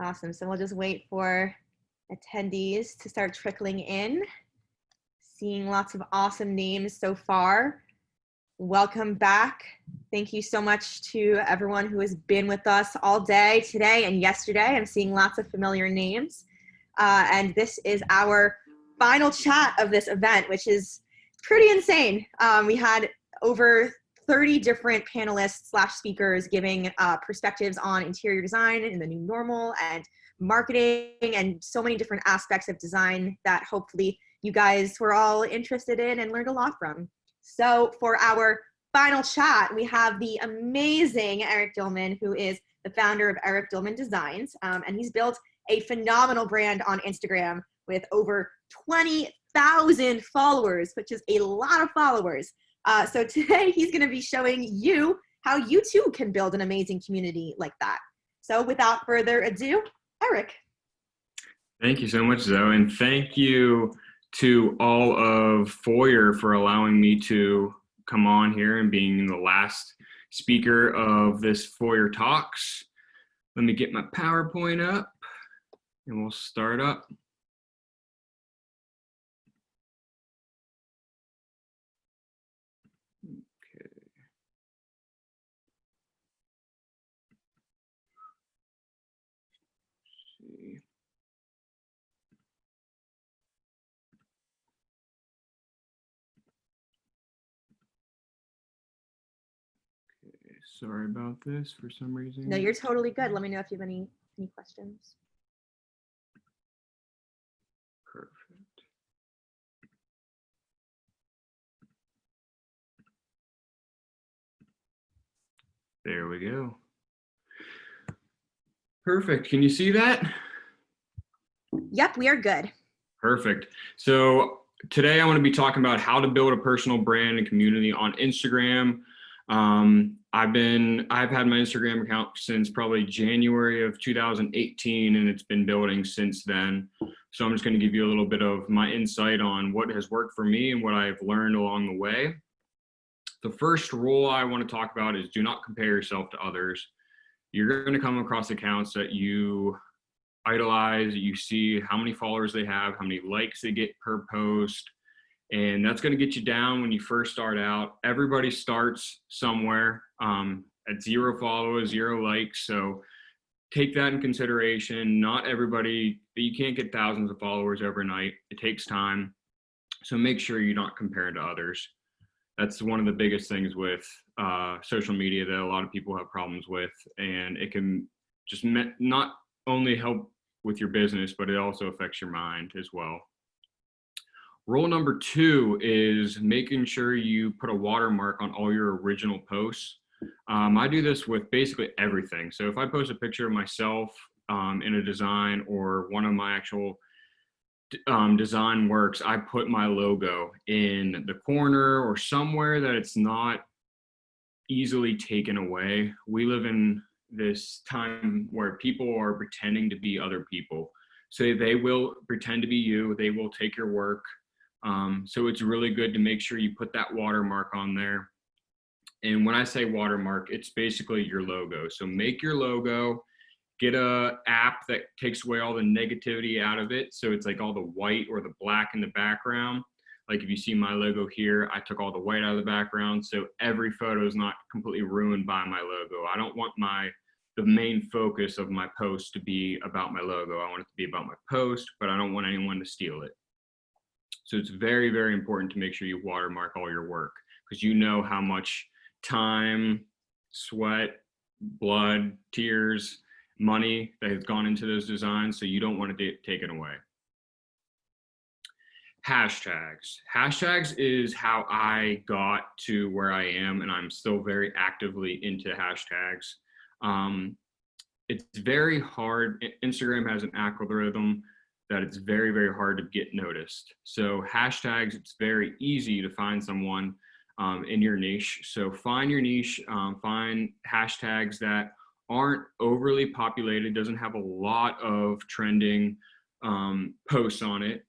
Awesome. So we'll just wait for attendees to start trickling in. Seeing lots of awesome names so far. Welcome back. Thank you so much to everyone who has been with us all day today and yesterday. I'm seeing lots of familiar names. And this is our final chat of this event, which is pretty insane. We had over 30 different panelists / speakers giving perspectives on interior design and the new normal and marketing and so many different aspects of design that hopefully you guys were all interested in and learned a lot from. So for our final chat, we have the amazing Eric Dillman, who is the founder of Eric Dillman Designs, and he's built a phenomenal brand on Instagram with over 20,000 followers, which is a lot of followers. So today he's going to be showing you how you too can build an amazing community like that. So without further ado, Eric. Thank you so much, Zoe, and thank you to all of Foyr for allowing me to come on here and being the last speaker of this Foyr Talks. Let me get my PowerPoint up and we'll start up. Sorry about this for some reason. No, you're totally good. Let me know if you have any questions. Perfect. There we go. Perfect. Can you see that? Yep, we are good. Perfect. So today I want to be talking about how to build a personal brand and community on Instagram. I've had my Instagram account since probably January of 2018, and it's been building since then. So I'm just going to give you a little bit of my insight on what has worked for me and what I've learned along the way. The first rule I want to talk about is do not compare yourself to others. You're going to come across accounts that you idolize, you see how many followers they have, how many likes they get per post. And that's going to get you down when you first start out. Everybody starts somewhere at 0 followers, 0 likes. So take that in consideration. Not everybody, you can't get thousands of followers overnight. It takes time. So make sure you're not comparing to others. That's one of the biggest things with social media that a lot of people have problems with. And it can just not only help with your business, but it also affects your mind as well. Rule number 2 is making sure you put a watermark on all your original posts. I do this with basically everything. So if I post a picture of myself in a design or one of my actual design works, I put my logo in the corner or somewhere that it's not easily taken away. We live in this time where people are pretending to be other people. So they will pretend to be you, they will take your work. So it's really good to make sure you put that watermark on there. And when I say watermark, it's basically your logo. So make your logo, get a app that takes away all the negativity out of it. So it's like all the white or the black in the background. Like if you see my logo here, I took all the white out of the background. So every photo is not completely ruined by my logo. I don't want the main focus of my post to be about my logo. I want it to be about my post, but I don't want anyone to steal it. So it's very, very important to make sure you watermark all your work because you know how much time, sweat, blood, tears, money that has gone into those designs. So you don't want to take it away. Hashtags. Hashtags is how I got to where I am, and I'm still very actively into hashtags. It's very hard. Instagram has an algorithm that it's very, very hard to get noticed. So hashtags, it's very easy to find someone in your niche. So find your niche, find hashtags that aren't overly populated, doesn't have a lot of trending posts on it,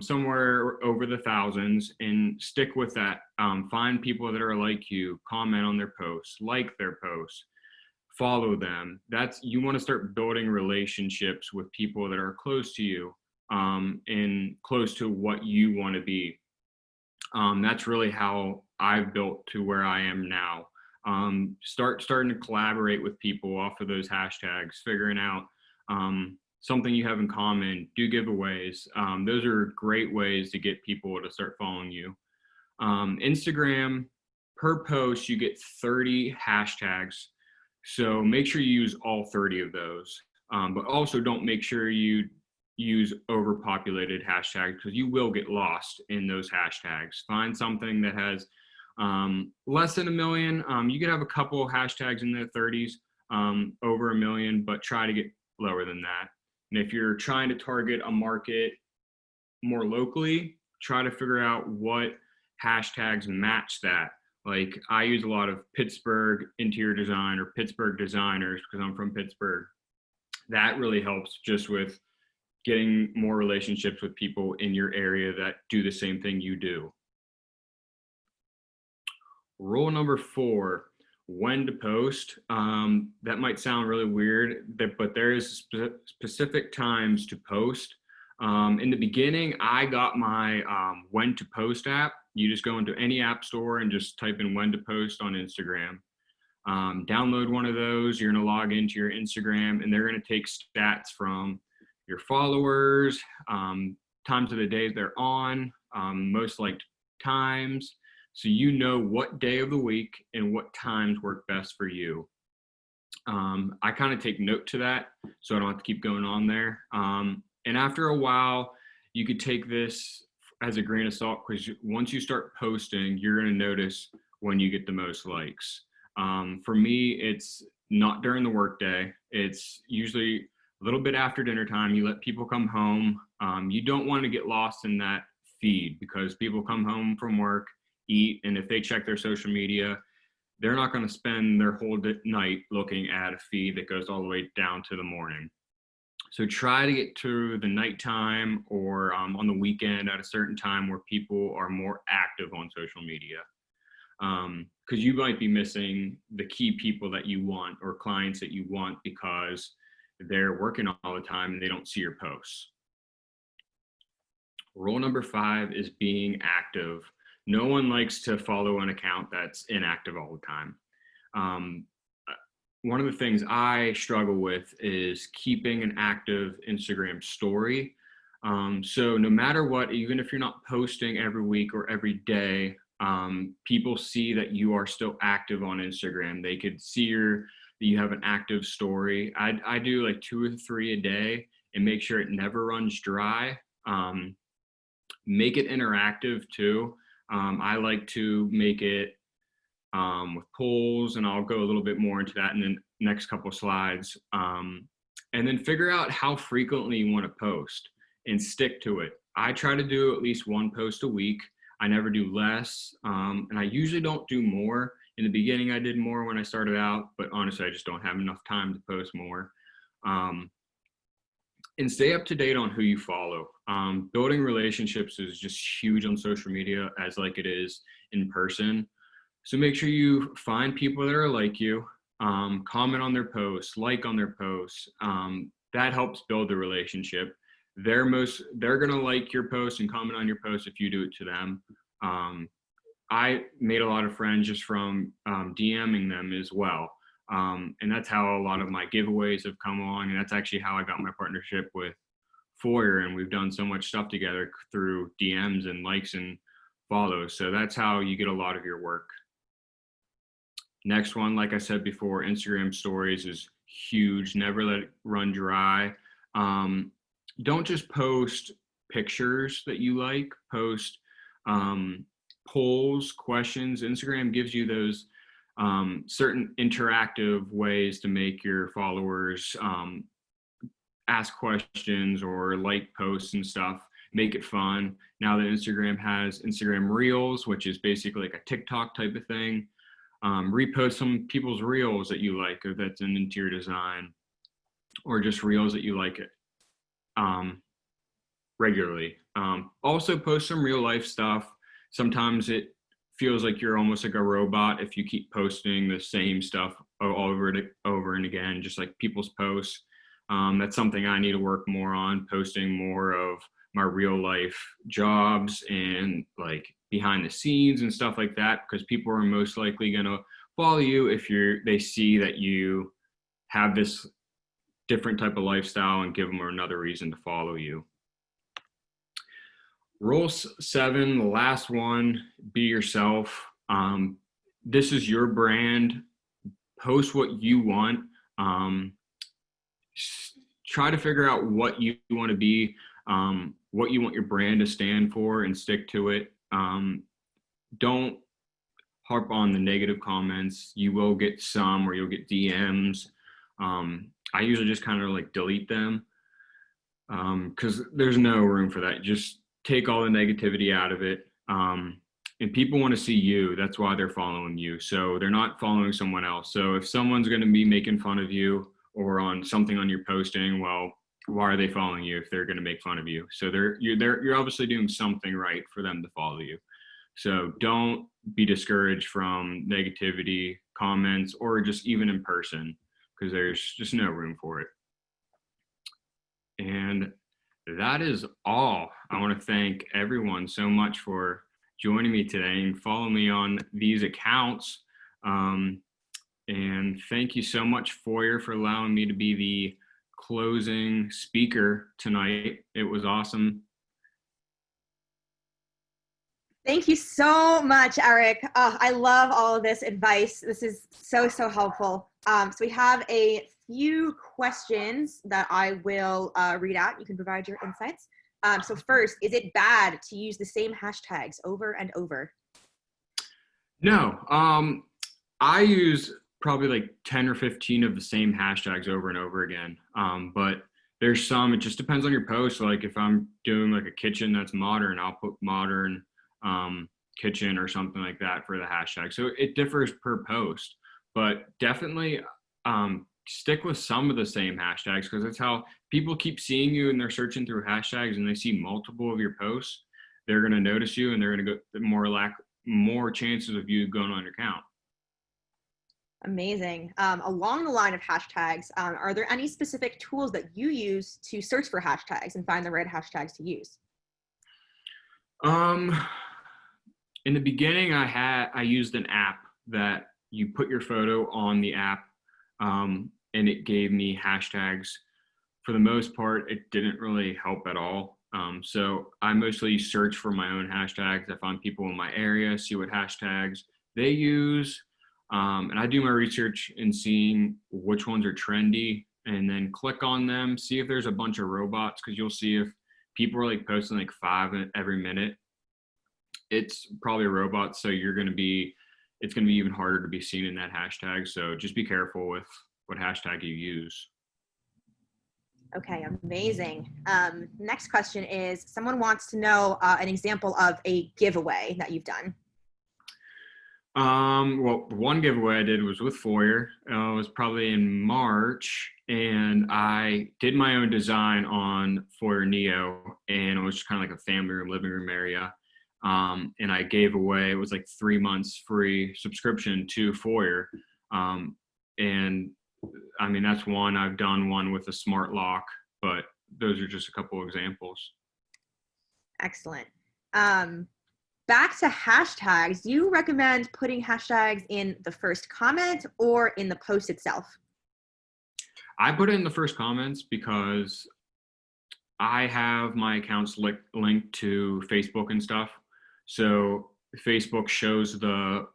somewhere over the thousands, and stick with that. Find people that are like you, comment on their posts, like their posts. follow them. You want to start building relationships with people that are close to you, and close to what you want to be. That's really how I've built to where I am now. Starting to collaborate with people off of those hashtags, figuring out something you have in common, do giveaways. Those are great ways to get people to start following you. Instagram, per post, you get 30 hashtags. So make sure you use all 30 of those. But also don't make sure you use overpopulated hashtags, because you will get lost in those hashtags. Find something that has less than 1 million. You could have a couple of hashtags in the 30s, over 1 million, but try to get lower than that. And if you're trying to target a market more locally, try to figure out what hashtags match that. Like, I use a lot of Pittsburgh interior design or Pittsburgh designers because I'm from Pittsburgh. That really helps just with getting more relationships with people in your area that do the same thing you do. Rule number 4, when to post. That might sound really weird, but there is specific times to post. In the beginning, I got my when to post app. You just go into any app store and just type in when to post on Instagram. Download one of those. You're going to log into your Instagram, and they're going to take stats from your followers, times of the day they're on, most liked times. So you know what day of the week and what times work best for you. I kind of take note to that so I don't have to keep going on there. And after a while, you could take this as a grain of salt, because once you start posting, you're going to notice when you get the most likes. For me, it's not during the workday. It's usually a little bit after dinner time. You let people come home. You don't want to get lost in that feed, because people come home from work, eat, and if they check their social media, they're not going to spend their whole night looking at a feed that goes all the way down to the morning. So try to get to the nighttime or on the weekend at a certain time where people are more active on social media. Because you might be missing the key people that you want or clients that you want because they're working all the time and they don't see your posts. Rule number 5 is being active. No one likes to follow an account that's inactive all the time. One of the things I struggle with is keeping an active Instagram story. So no matter what, even if you're not posting every week or every day, people see that you are still active on Instagram. They could see that you have an active story. I do like 2 or 3 a day and make sure it never runs dry. Make it interactive too. I like to make it with polls, and I'll go a little bit more into that in the next couple of slides. And then figure out how frequently you want to post and stick to it. I try to do at least 1 post a week. I never do less, and I usually don't do more. In the beginning, I did more when I started out, but honestly, I just don't have enough time to post more. And stay up to date on who you follow. Building relationships is just huge on social media, as like it is in person. So make sure you find people that are like you, comment on their posts, like on their posts. That helps build the relationship. They're gonna like your post and comment on your post if you do it to them. I made a lot of friends just from DMing them as well. And that's how a lot of my giveaways have come along. And that's actually how I got my partnership with Foyr. And we've done so much stuff together through DMs and likes and follows. So that's how you get a lot of your work. Next one, like I said before, Instagram stories is huge. Never let it run dry. Don't just post pictures that you like, post polls, questions. Instagram gives you those certain interactive ways to make your followers ask questions or like posts and stuff. Make it fun. Now that Instagram has Instagram Reels, which is basically like a TikTok type of thing. Repost some people's reels that you like, if that's an interior design, or just reels that you like it regularly. Also post some real life stuff. Sometimes it feels like you're almost like a robot if you keep posting the same stuff over and again, just like people's posts. That's something I need to work more on, posting more of my real life jobs and like behind the scenes and stuff like that, because people are most likely going to follow you if they see that you have this different type of lifestyle and give them another reason to follow you. Rule 7, the last one, be yourself. This is your brand. Post what you want. Try to figure out what you want to be, what you want your brand to stand for, and stick to it. Don't harp on the negative comments. You will get some, or you'll get DMs. I usually just kind of like delete them, because there's no room for that. Just take all the negativity out of it. And people want to see you. That's why they're following you. So they're not following someone else. So if someone's going to be making fun of you or on something on your posting, well, why are they following you if they're going to make fun of you? So you're obviously doing something right for them to follow you. So don't be discouraged from negativity, comments, or just even in person, because there's just no room for it. And that is all. I want to thank everyone so much for joining me today and follow me on these accounts. And thank you so much, Foyr, for allowing me to be the closing speaker tonight. It was awesome. Thank you so much, Eric. I love all of this advice. This is so helpful. So we have a few questions that I will read out. You can provide your insights. So first, is it bad to use the same hashtags over and over? No, I use probably like 10 or 15 of the same hashtags over and over again. But there's some, it just depends on your post. Like if I'm doing like a kitchen that's modern, I'll put modern kitchen or something like that for the hashtag. So it differs per post, but definitely stick with some of the same hashtags, because that's how people keep seeing you, and they're searching through hashtags and they see multiple of your posts. They're going to notice you, and they're going to go more chances of you going on your account. Amazing. Along the line of hashtags, are there any specific tools that you use to search for hashtags and find the right hashtags to use? In the beginning, I used an app that you put your photo on the app, and it gave me hashtags. For the most part, it didn't really help at all. So I mostly search for my own hashtags. I find people in my area, see what hashtags they use. And I do my research in seeing which ones are trendy, and then click on them, see if there's a bunch of robots, because you'll see if people are like posting like 5 every minute, it's probably a robot. So it's going to be even harder to be seen in that hashtag. So just be careful with what hashtag you use. Okay, amazing. Next question is, someone wants to know an example of a giveaway that you've done. Well, one giveaway I did was with Foyr. It was probably in March, and I did my own design on Foyr Neo, and it was just kind of like a family room, living room area. And I gave away, it was like 3 months free subscription to Foyr. And I mean, that's one. I've done one with a smart lock, but those are just a couple examples. Excellent. Back to hashtags, do you recommend putting hashtags in the first comment or in the post itself? I put it in the first comments because I have my accounts linked to Facebook and stuff. So Facebook shows the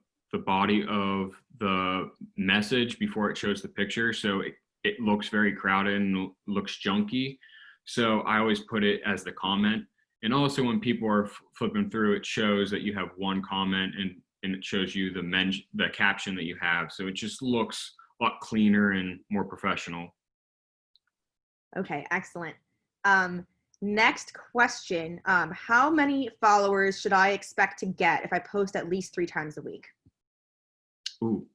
body of the message before it shows the picture. So it looks very crowded and looks junky. So I always put it as the comment. And also when people are flipping through, it shows that you have one comment, and it shows you the caption that you have. So it just looks a lot cleaner and more professional. Okay, excellent. Next question. How many followers should I expect to get if I post at least 3 times a week? Ooh,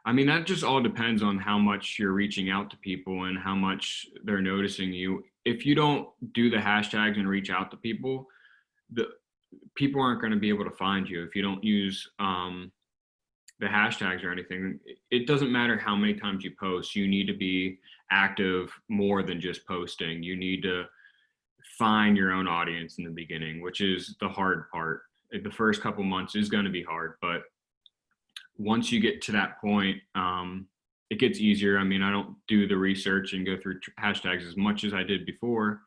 I mean, that just all depends on how much you're reaching out to people and how much they're noticing you. If you don't do the hashtags and reach out to people, people aren't going to be able to find you if you don't use the hashtags or anything. It doesn't matter how many times you post. You need to be active more than just posting. You need to find your own audience in the beginning, which is the hard part. The first couple months is going to be hard, but once you get to that point, it gets easier. I mean, I don't do the research and go through hashtags as much as I did before,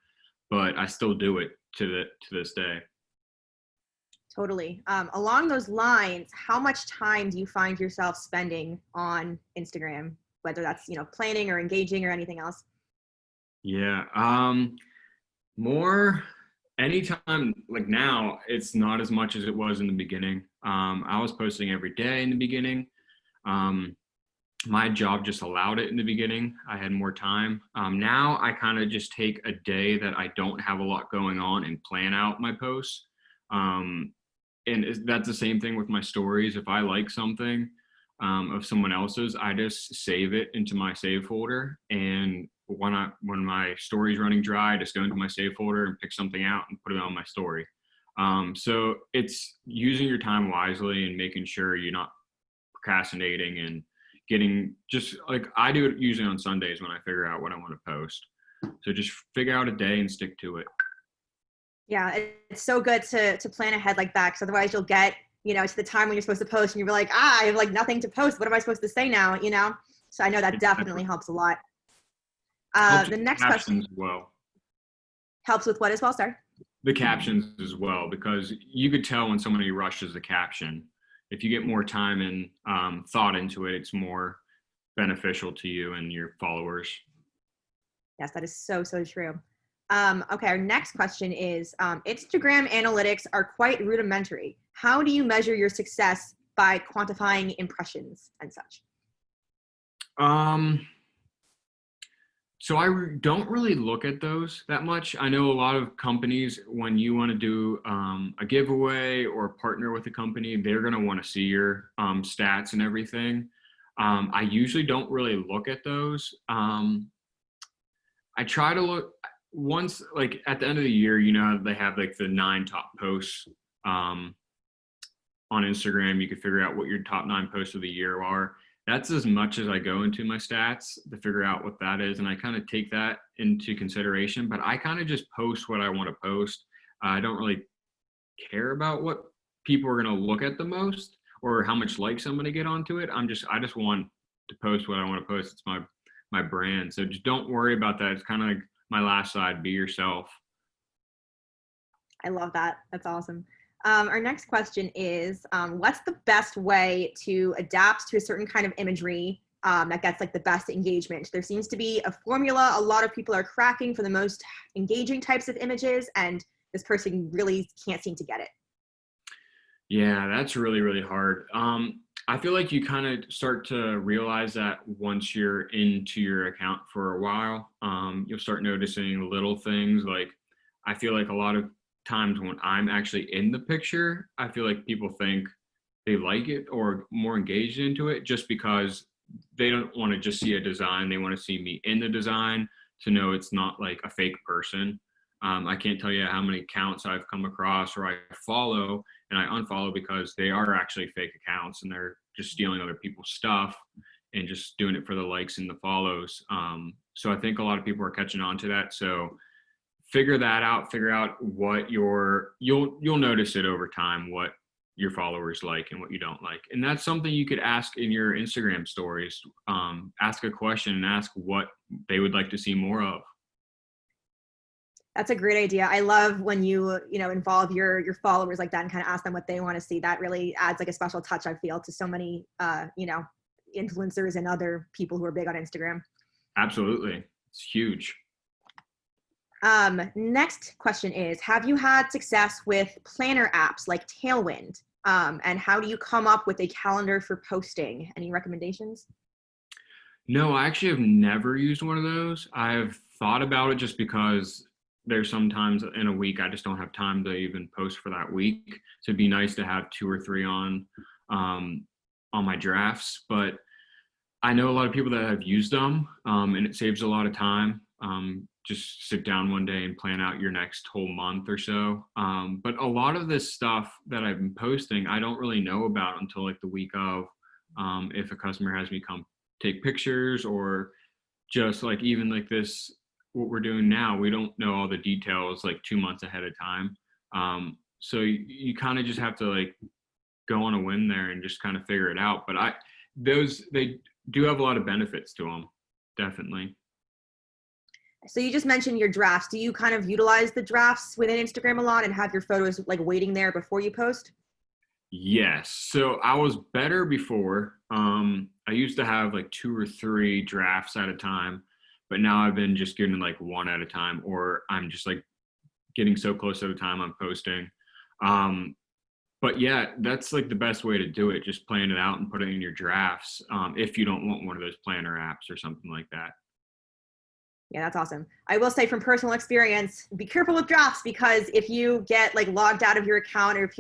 but I still do it to this day. Totally. Along those lines, how much time do you find yourself spending on Instagram, whether that's, planning or engaging or anything else? Yeah. More anytime, like now, it's not as much as it was in the beginning. I was posting every day in the beginning. My job just allowed it in the beginning. I had more time. Now I kind of just take a day that I don't have a lot going on and plan out my posts. And that's the same thing with my stories. If I like something of someone else's, I just save it into my save folder. And when my story's running dry, I just go into my save folder and pick something out and put it on my story. So it's using your time wisely and making sure you're not procrastinating and getting, just like I do it usually on Sundays when I figure out what I want to post. So just figure out a day and stick to it. Yeah, it's so good to plan ahead like that, because otherwise you'll get, to the time when you're supposed to post and you're like, I have like nothing to post. What am I supposed to say now? So I know that definitely helps a lot. The next question as well. Helps with what as well, sorry? The captions as well, because you could tell when somebody rushes the caption. If you get more time and thought into it, it's more beneficial to you and your followers. Yes, that is so, so true. Okay, our next question is, Instagram analytics are quite rudimentary. How do you measure your success by quantifying impressions and such? So I don't really look at those that much. I know a lot of companies, when you want to do a giveaway or partner with a company, they're going to want to see your stats and everything. I usually don't really look at those. I try to look once, like at the end of the year, they have like the 9 top posts on Instagram. You can figure out what your top 9 posts of the year are. That's as much as I go into my stats to figure out what that is. And I kind of take that into consideration, but I kind of just post what I want to post. I don't really care about what people are going to look at the most or how much likes I'm going to get onto it. I just want to post what I want to post. It's my brand. So just don't worry about that. It's kind of like my last side, be yourself. I love that. That's awesome. Our next question is, what's the best way to adapt to a certain kind of imagery that gets like the best engagement? There seems to be a formula a lot of people are cracking for the most engaging types of images, and this person really can't seem to get it. Yeah, that's really, really hard. I feel like you kind of start to realize that once you're into your account for a while, you'll start noticing little things. Like, I feel like a lot of times when I'm actually in the picture, I feel like people think they like it or more engaged into it just because they don't want to just see a design. They want to see me in the design to know it's not like a fake person. I can't tell you how many accounts I've come across or I follow and I unfollow because they are actually fake accounts and they're just stealing other people's stuff and just doing it for the likes and the follows. So I think a lot of people are catching on to that. So figure that out, figure out what you'll notice it over time, what your followers like and what you don't like. And that's something you could ask in your Instagram stories. Ask a question and ask what they would like to see more of. That's a great idea. I love when you involve your followers like that and kind of ask them what they want to see. That really adds like a special touch, I feel, to so many influencers and other people who are big on Instagram. Absolutely. It's huge. Next question is, have you had success with planner apps like Tailwind? And how do you come up with a calendar for posting? Any recommendations? No, I actually have never used one of those. I've thought about it just because there's sometimes in a week I just don't have time to even post for that week. So it'd be nice to have 2 or 3 on my drafts. But I know a lot of people that have used them, and it saves a lot of time. just sit down one day and plan out your next whole month or so. But a lot of this stuff that I've been posting, I don't really know about until like the week of, if a customer has me come take pictures, or just like even like this, what we're doing now, we don't know all the details like 2 months ahead of time. So you kind of just have to like go on a whim there and just kind of figure it out. But they do have a lot of benefits to them, definitely. So you just mentioned your drafts. Do you kind of utilize the drafts within Instagram a lot and have your photos like waiting there before you post? Yes. So I was better before. I used to have like 2 or 3 drafts at a time, but now I've been just getting like one at a time, or I'm just like getting so close at a time I'm posting. But yeah, that's like the best way to do it. Just plan it out and put it in your drafts. If you don't want one of those planner apps or something like that. Yeah, that's awesome. I will say from personal experience, be careful with drafts, because if you get like logged out of your account, or if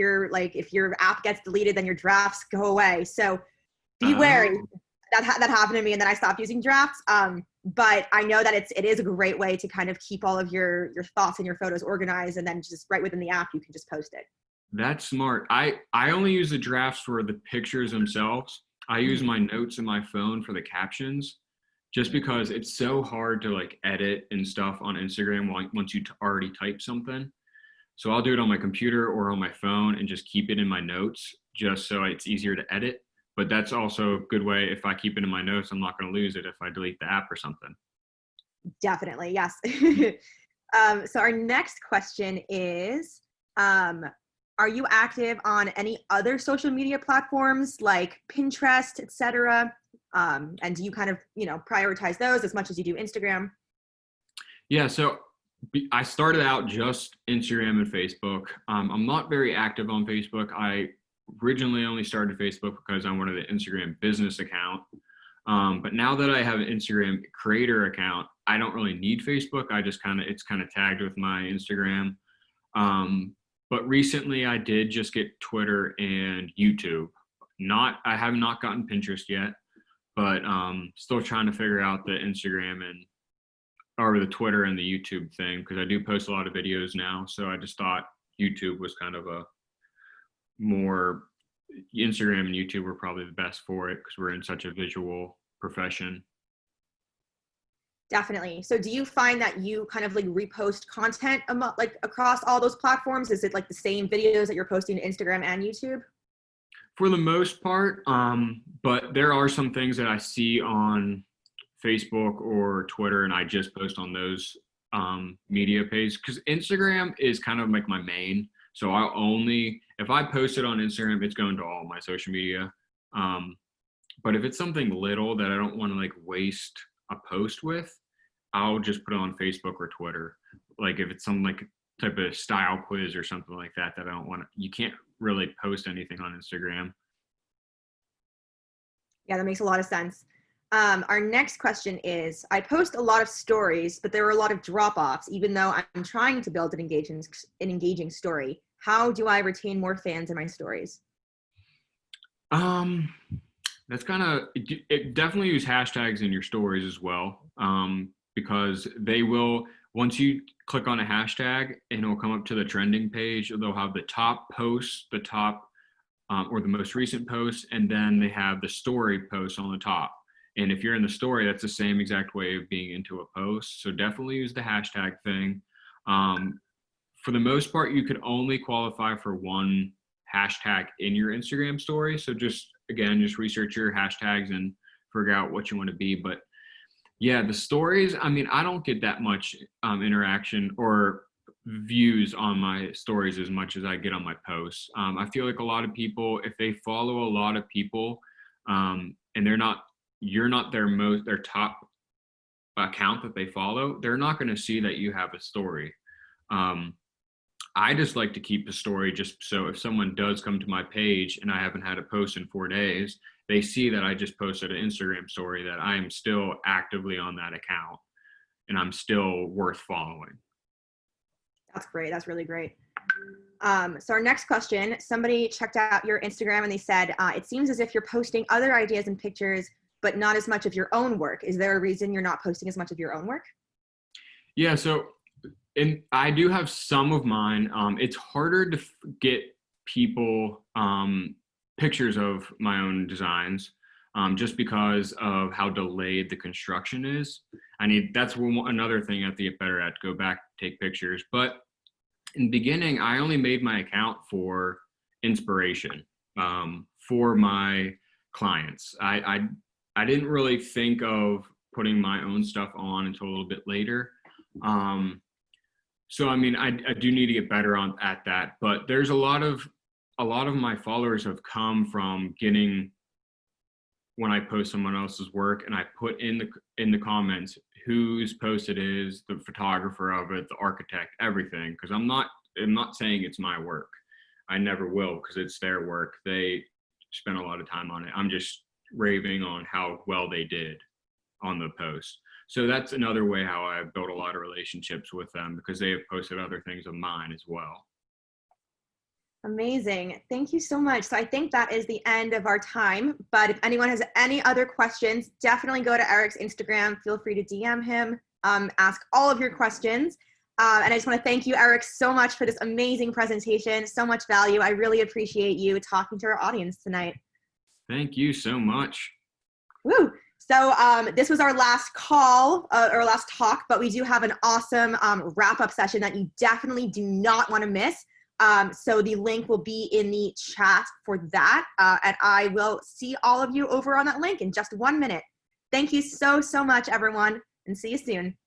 your app gets deleted, then your drafts go away. So be wary. That happened to me, and then I stopped using drafts. But I know that it is a great way to kind of keep all of your thoughts and your photos organized, and then just right within the app, you can just post it. That's smart. I only use the drafts for the pictures themselves. I use my notes in my phone for the captions, just because it's so hard to like edit and stuff on Instagram once you already type something. So I'll do it on my computer or on my phone and just keep it in my notes, just so it's easier to edit. But that's also a good way. If I keep it in my notes, I'm not going to lose it if I delete the app or something. Definitely, yes. So our next question is, are you active on any other social media platforms like Pinterest, etc.? And do you kind of, prioritize those as much as you do Instagram? Yeah, so I started out just Instagram and Facebook. I'm not very active on Facebook. I originally only started Facebook because I wanted an Instagram business account. But now that I have an Instagram creator account, I don't really need Facebook. It's kind of tagged with my Instagram. But recently I did just get Twitter and YouTube. I have not gotten Pinterest yet, but still trying to figure out the Instagram or the Twitter and the YouTube thing, because I do post a lot of videos now. So I just thought YouTube was kind of Instagram and YouTube were probably the best for it, because we're in such a visual profession. Definitely. So do you find that you kind of like repost content like across all those platforms? Is it like the same videos that you're posting to Instagram and YouTube? For the most part, but there are some things that I see on Facebook or Twitter, and I just post on those media pages, because Instagram is kind of like my main. So if I post it on Instagram, it's going to all my social media. But if it's something little that I don't want to like waste a post with, I'll just put it on Facebook or Twitter. Like if it's some like type of style quiz or something like that I don't want to, you can't really post anything on Instagram. Yeah, that makes a lot of sense. Our next question is, I post a lot of stories, but there are a lot of drop-offs, even though I'm trying to build an engaging story. How do I retain more fans in my stories? That's it definitely use hashtags in your stories as well. Because they will, once you click on a hashtag and it'll come up to the trending page, they'll have the top posts, or the most recent posts, and then they have the story post on the top. And if you're in the story, that's the same exact way of being into a post. So definitely use the hashtag thing. For the most part, you could only qualify for one hashtag in your Instagram story. So just research your hashtags and figure out what you want to be. But yeah, the stories, I mean, I don't get that much interaction or views on my stories as much as I get on my posts. I feel like a lot of people, if they follow a lot of people, and you're not their top account that they follow, they're not going to see that you have a story. I just like to keep the story just so if someone does come to my page and I haven't had a post in 4 days, they see that I just posted an Instagram story, that I am still actively on that account and I'm still worth following. That's great. That's really great. So our next question, somebody checked out your Instagram and they said, it seems as if you're posting other ideas and pictures, but not as much of your own work. Is there a reason you're not posting as much of your own work? Yeah, so I do have some of mine. It's harder to get people pictures of my own designs, just because of how delayed the construction is. That's another thing I have to get better at, go back, take pictures. But in the beginning, I only made my account for inspiration, for my clients. I didn't really think of putting my own stuff on until a little bit later. So I mean, I do need to get better at that. But there's a lot of my followers have come from getting, when I post someone else's work and I put in the comments whose post it is, the photographer of it, the architect, everything. Because I'm not saying it's my work. I never will, because it's their work. They spent a lot of time on it. I'm just raving on how well they did on the post. So that's another way how I've built a lot of relationships with them, because they have posted other things of mine as well. Amazing. Thank you so much. So I think that is the end of our time, but if anyone has any other questions, definitely go to Eric's Instagram. Feel free to DM him, ask all of your questions. And I just want to thank you, Eric, so much for this amazing presentation. So much value. I really appreciate you talking to our audience tonight. Thank you so much. Woo. So this was our last call, or last talk, but we do have an awesome wrap-up session that you definitely do not want to miss. So the link will be in the chat for that. And I will see all of you over on that link in just 1 minute. Thank you so, so much, everyone, and see you soon.